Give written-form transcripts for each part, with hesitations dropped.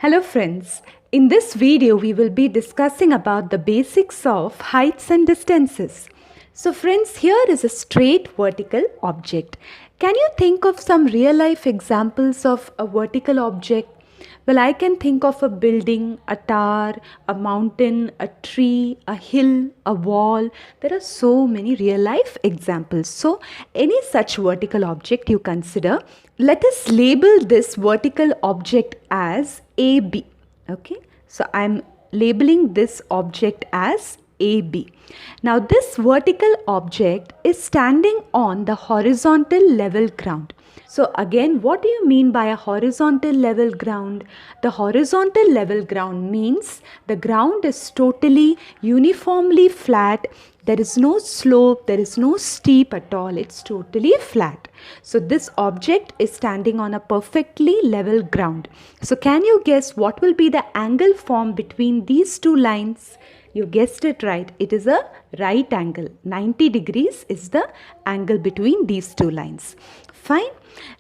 Hello friends, in this video we will be discussing about the basics of heights and distances. So friends, here is a straight vertical object. Can you think of some real life examples of a vertical object? Well, I can think of a building, a tower, a mountain, a tree, a hill, a wall. There are so many real life examples. So, any such vertical object you consider, let us label this vertical object as AB. Okay, so I'm labeling this object as AB. Now, this vertical object is standing on the horizontal level ground. So again, what do you mean by a horizontal level ground? The horizontal level ground means the ground is totally uniformly flat. There is no slope, there is no steep at all. It's totally flat. So this object is standing on a perfectly level ground. So can you guess what will be the angle formed between these two lines? You guessed it right. It is a right angle. 90 degrees is the angle between these two lines. Fine.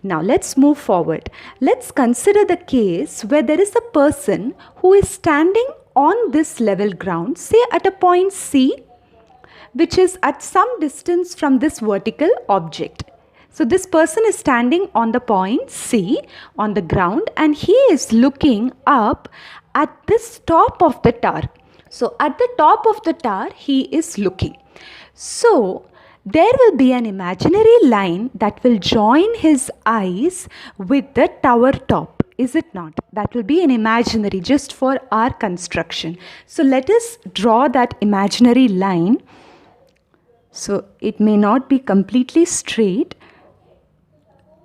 Now let's move forward. Let's consider the case where there is a person who is standing on this level ground, say at a point C, which is at some distance from this vertical object. So this person is standing on the point C on the ground and he is looking up at this top of the tower. So at the top of the tower he is looking. So there will be an imaginary line that will join his eyes with the tower top. Is it not? That will be an imaginary just for our construction. So let us draw that imaginary line. So it may not be completely straight.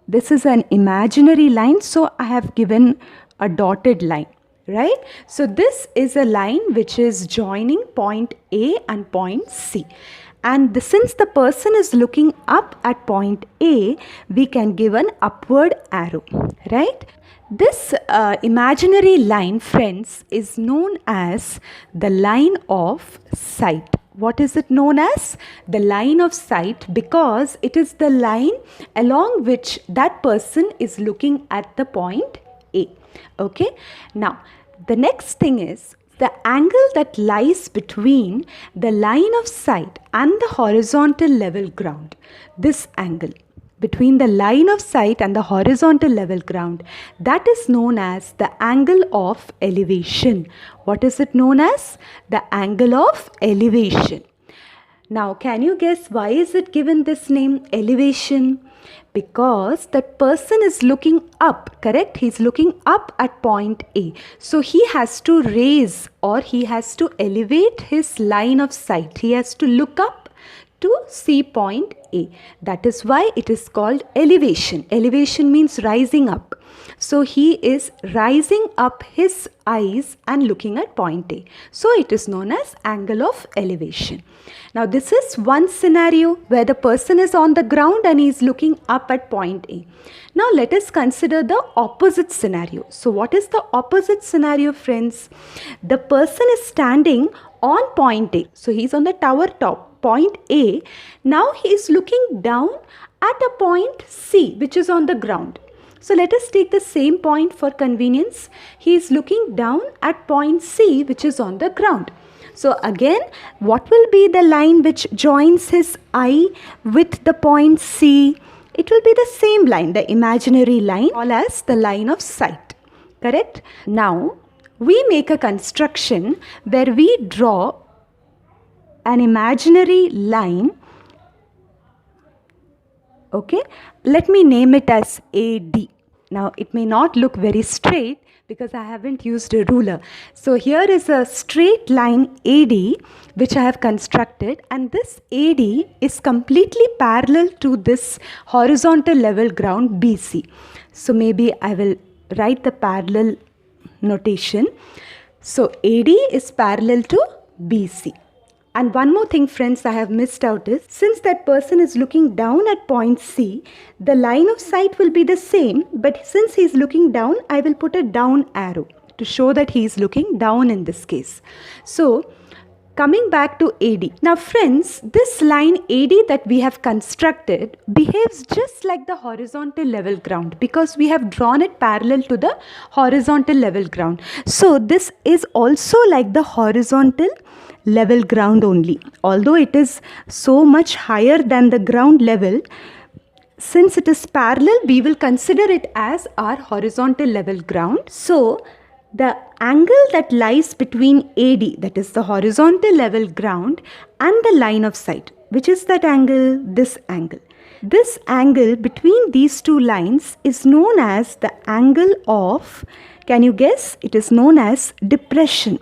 This is an imaginary line, so I have given a dotted line, right? So this is a line which is joining point A and point C. And since the person is looking up at point A, we can give an upward arrow, right? This imaginary line, friends, is known as the line of sight. What is it known as? The line of sight, because it is the line along which that person is looking at the point A. Okay. Now, the next thing is the angle that lies between the line of sight and the horizontal level ground. This angle between the line of sight and the horizontal level ground, that is known as the angle of elevation. What is it known as? The angle of elevation. Now, can you guess why is it given this name, elevation? Because that person is looking up, correct? He's looking up at point A. So he has to raise or he has to elevate his line of sight. He has to look up to see point A. That is why it is called elevation. Elevation means rising up. So he is rising up his eyes and looking at point A. So it is known as angle of elevation. Now this is one scenario where the person is on the ground and he is looking up at point A. Now let us consider the opposite scenario. So what is the opposite scenario, friends? The person is standing on point A. So he is on the tower top, point A. Now he is looking down at a point C, which is on the ground. So let us take the same point for convenience. He is looking down at point C, which is on the ground. So again, what will be the line which joins his eye with the point C? It will be the same line, the imaginary line, called as the line of sight. Correct? Now, we make a construction where we draw an imaginary line. Okay, let me name it as AD. Now it may not look very straight because I haven't used a ruler. So here is a straight line AD which I have constructed, and this AD is completely parallel to this horizontal level ground BC. So maybe I will write the parallel notation. So AD is parallel to BC. And one more thing, friends, I have missed out is, since that person is looking down at point C, the line of sight will be the same, but since he is looking down, I will put a down arrow to show that he is looking down in this case. So, Coming back to AD. Now friends, this line AD that we have constructed behaves just like the horizontal level ground because we have drawn it parallel to the horizontal level ground. So this is also like the horizontal level ground only. Although it is so much higher than the ground level, since it is parallel, we will consider it as our horizontal level ground. So the angle that lies between AD, that is the horizontal level ground, and the line of sight, which is that angle, this angle. This angle between these two lines is known as the angle of, can you guess? It is known as depression.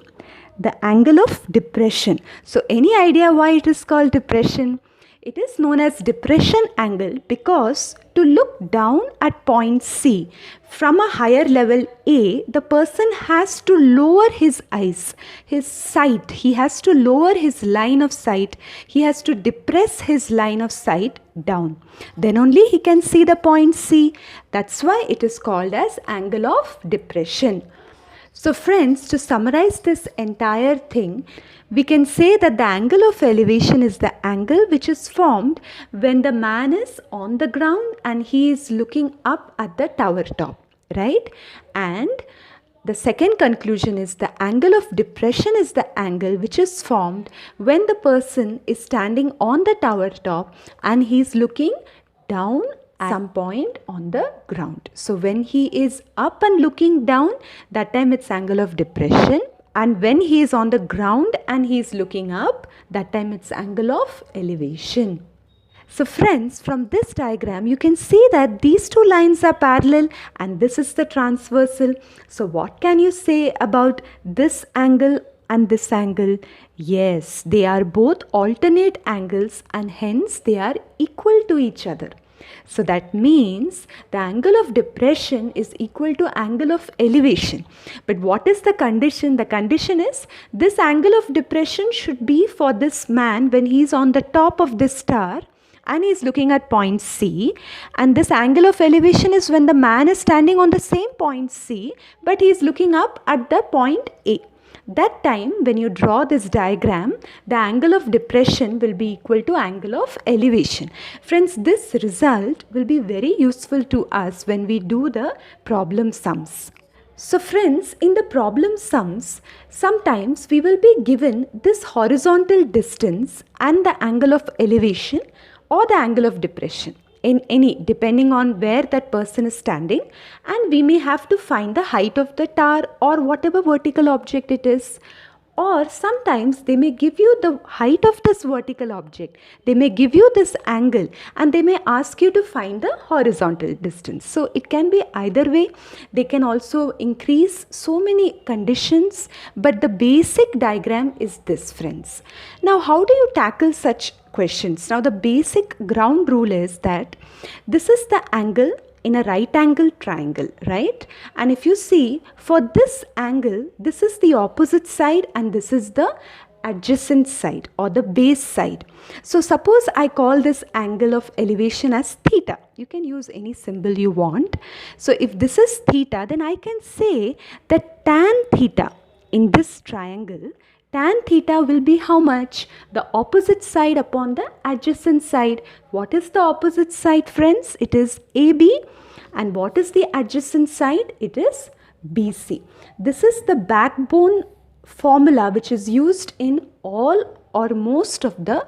The angle of depression. So any idea why it is called depression? It is known as depression angle because to look down at point C from a higher level A, the person has to lower his eyes, his sight. He has to lower his line of sight. He has to depress his line of sight down. Then only he can see the point C. That's why it is called as angle of depression. So friends, to summarize this entire thing, we can say that the angle of elevation is the angle which is formed when the man is on the ground and he is looking up at the tower top, right? And the second conclusion is the angle of depression is the angle which is formed when the person is standing on the tower top and he is looking down at some point on the ground. So when he is up and looking down, that time it's angle of depression. And when he is on the ground and he is looking up, that time it's angle of elevation. So friends, from this diagram, you can see that these two lines are parallel and this is the transversal. So what can you say about this angle and this angle? Yes, they are both alternate angles and hence they are equal to each other. So that means the angle of depression is equal to angle of elevation. But what is the condition? The condition is this angle of depression should be for this man when he is on the top of this star and he is looking at point C, and this angle of elevation is when the man is standing on the same point C but he is looking up at the point A. That time when you draw this diagram, the angle of depression will be equal to angle of elevation. Friends, this result will be very useful to us when we do the problem sums. So friends, in the problem sums, sometimes we will be given this horizontal distance and the angle of elevation or the angle of depression in any, depending on where that person is standing, and we may have to find the height of the tower or whatever vertical object it is. Or sometimes they may give you the height of this vertical object, they may give you this angle and they may ask you to find the horizontal distance. So it can be either way. They can also increase so many conditions, but the basic diagram is this, friends. Now how do you tackle such questions? Now the basic ground rule is that this is the angle in a right angle triangle, right? And if you see, for this angle, this is the opposite side and this is the adjacent side or the base side. So suppose I call this angle of elevation as theta. You can use any symbol you want. So if this is theta, then I can say that tan theta in this triangle, tan theta will be how much? The opposite side upon the adjacent side. What is the opposite side, friends? It is AB. And what is the adjacent side? It is BC. This is the backbone formula which is used in all or most of the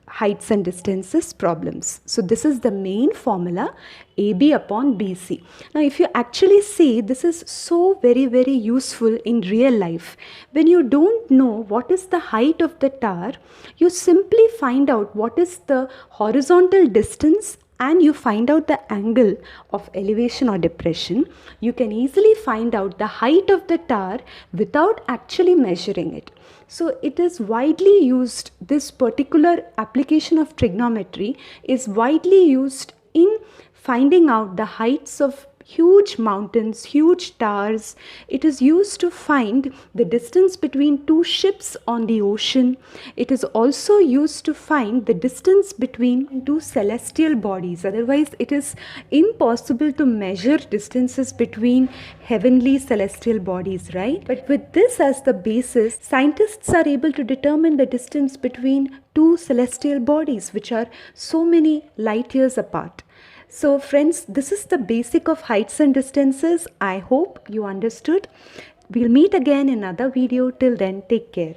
heights and distances problems. So this is the main formula, AB upon BC. Now if you actually see, this is so very useful in real life. When you don't know what is the height of the tower, you simply find out what is the horizontal distance and you find out the angle of elevation or depression. You can easily find out the height of the tower without actually measuring it. So it is widely used, this particular application of trigonometry is widely used in finding out the heights of huge mountains, huge towers. It is used to find the distance between two ships on the ocean. It is also used to find the distance between two celestial bodies. Otherwise, it is impossible to measure distances between heavenly celestial bodies, right? But with this as the basis, scientists are able to determine the distance between two celestial bodies, which are so many light years apart. So friends, this is the basic of heights and distances. I hope you understood. We'll meet again in another video. Till then, take care.